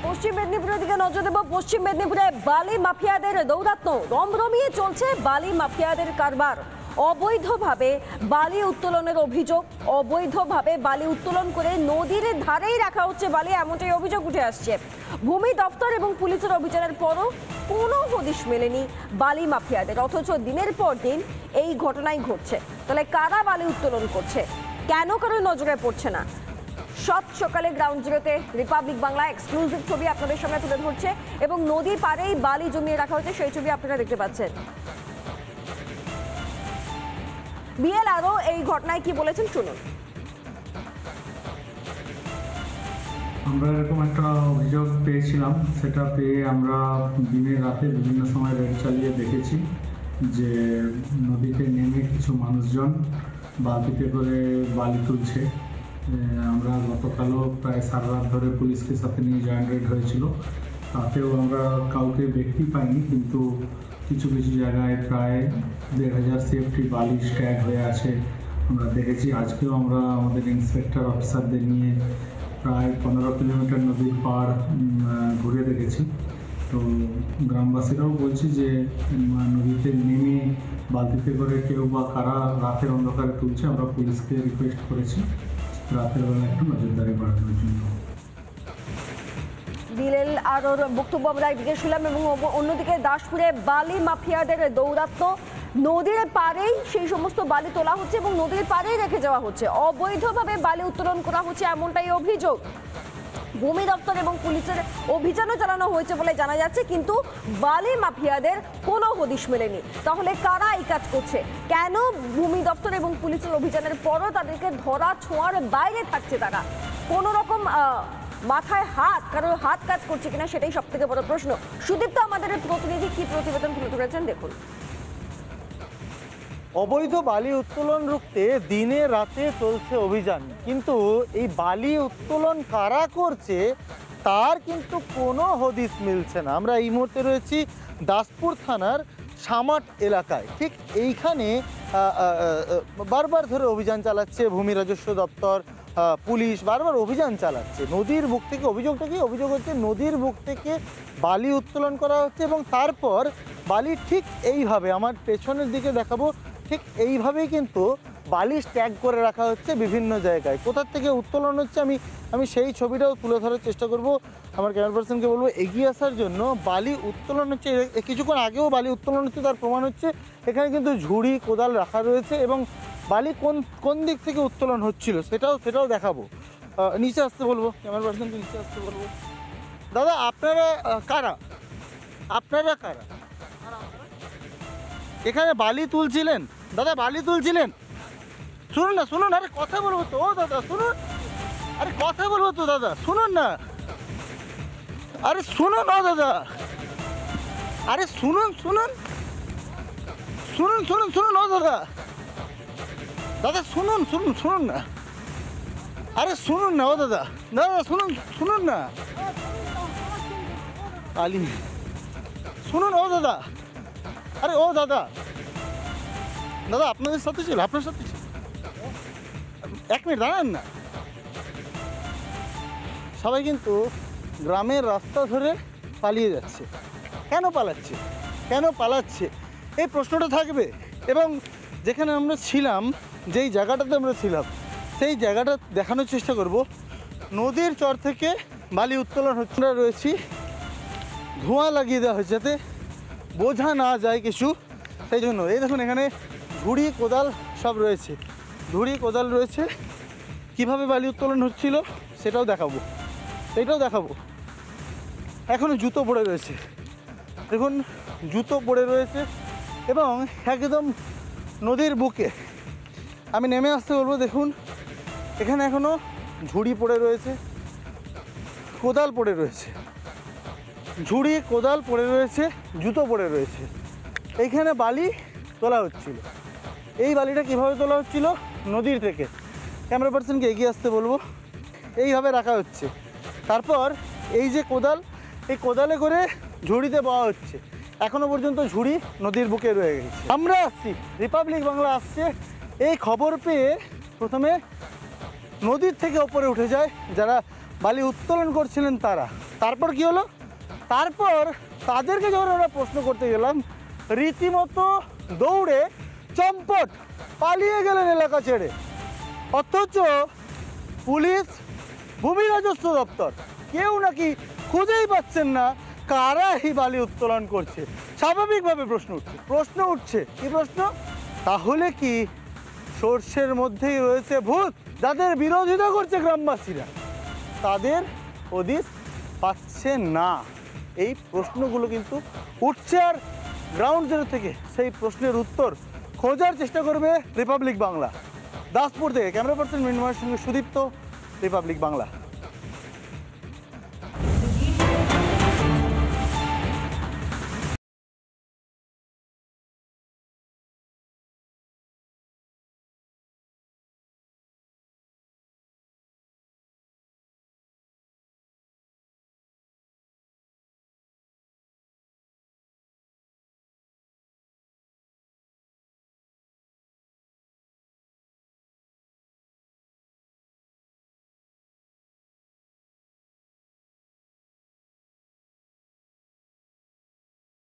পশ্চিম মেদিনীপুরের দিকে নজর দেব। পশ্চিম মেদিনীপুরে বালি মাফিয়াদের দৌরাত্ম্য রমরমিয়ে চলছে। বালি মাফিয়াদের কারবার, অবৈধভাবে বালি উত্তোলনের অভিযোগ। অবৈধভাবে বালি উত্তোলন করে নদীর ধারেই রাখা হচ্ছে বালি, এমনটাই অভিযোগ উঠে আসছে। ভূমি দপ্তর এবং পুলিশের অভিযানের পরও কোনো হদিশ মেলেনি বালি মাফিয়াদের, অথচ দিনের পর দিন এই ঘটনাই ঘটছে। তাহলে কারা বালি উত্তোলন করছে, কেন কারোর নজরে পড়ছে না? সব সকালে গ্রাউন্ড জিরোতে রিপাবলিক বাংলা এক্সক্লুসিভ ছবি আপনাদের সামনে তুলে ধরছে এবং নদীর পাড়েই বালি জমিয়ে রাখা হচ্ছে, সেই ছবি আপনারা দেখতে পাচ্ছেন। বিএলআরও এই ঘটনায় কি বলেছেন শুনুন। আমরা এরকম একটা অভিযোগ পেয়েছিলাম, সেটা পেয়ে আমরা দিনে রাতে বিভিন্ন সময় রেড চালিয়ে দেখেছি যে নদীতে নেমে কিছু মানুষজন বালতিতে করে বালি তুলছে। আমরা গতকালও প্রায় সারা রাত ধরে পুলিশকে সাথে নিয়ে জয়েন্ট রেড হয়েছিল, তাতেও আমরা কাউকে ব্যক্তি পাইনি, কিন্তু কিছু কিছু জায়গায় প্রায় ১,৫০০ সেফটি বালি স্ট্যাগ হয়ে আছে আমরা দেখেছি। আজকেও আমরা আমাদের ইন্সপেক্টর অফিসারদের নিয়ে প্রায় ১৫ কিলোমিটার নদীর পাড় ঘুরে দেখেছি। তো গ্রামবাসীরাও বলছে যে নদীতে নেমে বালতিতে করে কেউ বা কারা রাতের অন্ধকারে তুলছে। আমরা পুলিশকে রিকোয়েস্ট করেছি রাতের বেলা একটু নজরদারি বাড়ানোর জন্য। বিএলআরওর বক্তব্য আমরা একদিকে শুনলাম এবং অন্যদিকে দাসপুরে বালি মাফিয়াদের দৌরাত্ম্য, নদীর পাড়েই সেই সমস্ত বালি তোলা হচ্ছে এবং নদীর পাড়েই রেখে যাওয়া হচ্ছে। অবৈধভাবে বালি উত্তোলন করা হচ্ছে, এমনটাই অভিযোগ। ভূমি দপ্তর এবং পুলিশের অভিযানও চালানো হয়েছে বলে জানা যাচ্ছে, কিন্তু বালি মাফিয়াদের কোনো হদিশ মেলেনি। তাহলে কারা এই কাজ করছে, কেন ভূমি দপ্তর এবং পুলিশের অভিযানের পরও তাদেরকে ধরা ছোঁয়ার বাইরে থাকছে তারা? কোনো রকম মাথায় হাত, কারোর হাত কাজ করছে কিনা সেটাই সব থেকে বড় প্রশ্ন। সুদীপ্ত আমাদের প্রতিনিধি কি প্রতিবেদন তুলে ধরেছেন দেখুন। অবৈধ বালি উত্তোলন রুখতে দিনে রাতে চলছে অভিযান, কিন্তু এই বালি উত্তোলন কারা করছে তার কিন্তু কোনো হদিশ মিলছে না। আমরা এই মুহূর্তে রয়েছি দাসপুর থানার সামাট এলাকায়। ঠিক এইখানে বারবার ধরে অভিযান চালাচ্ছে ভূমি রাজস্ব দপ্তর, পুলিশ বারবার অভিযান চালাচ্ছে। নদীর বুক থেকে অভিযোগটা কি? অভিযোগ হচ্ছে নদীর বুক থেকে বালি উত্তোলন করা হচ্ছে এবং তারপর বালি ঠিক এইভাবে, আমার পেছনের দিকে দেখাবো, ঠিক এইভাবেই কিন্তু বালি স্ট্যাগ করে রাখা হচ্ছে বিভিন্ন জায়গায়। কোথার থেকে উত্তোলন হচ্ছে আমি সেই ছবিটাও তুলে ধরার চেষ্টা করব। আমার ক্যামেরা পার্সনকে বলবো এগিয়ে আসার জন্য। বালি উত্তোলন হচ্ছে, কিছুক্ষণ আগেও বালি উত্তোলন হচ্ছে, তার প্রমাণ হচ্ছে এখানে কিন্তু ঝুড়ি কোদাল রাখা রয়েছে এবং বালি কোন দিক থেকে উত্তোলন হচ্ছিল সেটাও দেখাবো। নিচে আসতে বলবো, ক্যামেরা পার্সনকে নিচে আসতে বলবো। দাদা আপনারা কারা? এখানে বালি তুলছিলেন? দাদা বালি তুলছিলেন? শুনুন, আরে কথা বলবো তো। ও দাদা শুনুন, আরে কথা বলবো তো দাদা, শুনুন না, আরে শুনুন। ও দাদা, আরে শুনুন। ও দাদা শুনুন না, আরে শুনুন না। ও দাদা শুনুন না, আলি শুনুন। ও দাদা, আরে ও দাদা আপনাদের সাথে ছিল, আপনার সাথে ছিল। 1 মিনিট দাঁড়ান না। সবাই কিন্তু গ্রামের রাস্তা ধরে পালিয়ে যাচ্ছে। কেন পালাচ্ছে এই প্রশ্নটা থাকবে। এবং যেখানে আমরা ছিলাম, যেই জায়গাটাতে আমরা ছিলাম, সেই জায়গাটা দেখানোর চেষ্টা করব। নদীর চর থেকে বালি উত্তোলন হচ্ছে। আমরা রয়েছি, ধোঁয়া লাগিয়ে দেওয়া হয়েছে যাতে বোঝা না যায় কিছু, সেই জন্য। এই দেখুন এখানে ঝুড়ি কোদাল সব রয়েছে, কীভাবে বালি উত্তোলন হচ্ছিল সেটাও দেখাবো। এখনও জুতো পড়ে রয়েছে, দেখুন জুতো পড়ে রয়েছে এবং একদম নদীর বুকে। আমি নেমে আসতে বলবো, দেখুন এখানে এখনও ঝুড়ি পড়ে রয়েছে, কোদাল পড়ে রয়েছে, জুতো পড়ে রয়েছে। এইখানে বালি তোলা হচ্ছিল। এই বালিটা কীভাবে তোলা হচ্ছিল? নদীর থেকে। ক্যামেরা পার্সনকে এগিয়ে আসতে বলবো। এইভাবে রাখা হচ্ছে, তারপর এই যে কোদাল, এই কোদালে করে ঝুড়িতে বওয়া হচ্ছে। এখনও পর্যন্ত ঝুড়ি নদীর বুকে রয়ে গেছে। আমরা আসছি, রিপাবলিক বাংলা আসছে। এই খবর পেয়ে প্রথমে নদীর থেকে ওপরে উঠে যায় যারা বালি উত্তোলন করছিলেন তারা। তারপর কি হলো? তারপর তাদেরকে যখন আমরা প্রশ্ন করতে গেলাম, রীতিমতো দৌড়ে চম্পট পালিয়ে গেলেন এলাকা ছেড়ে। অথচ পুলিশ, ভূমি রাজস্ব দপ্তর কেউ নাকি খুঁজেই পাচ্ছেন না কারা এই বালি উত্তোলন করছে। স্বাভাবিকভাবে প্রশ্ন উঠছে কি প্রশ্ন? তাহলে কি সর্ষের মধ্যেই রয়েছে ভূত, যাদের বিরোধিতা করছে গ্রামবাসীরা, তাদের হদিস পাচ্ছে না? এই প্রশ্নগুলো কিন্তু উঠছে, আর গ্রাউন্ড জিরো থেকে সেই প্রশ্নের উত্তর খোঁজার চেষ্টা করবে রিপাবলিক বাংলা। দাসপুর থেকে ক্যামেরা পার্সন মৃন্ময়ের সঙ্গে সুদীপ্ত, রিপাবলিক বাংলা।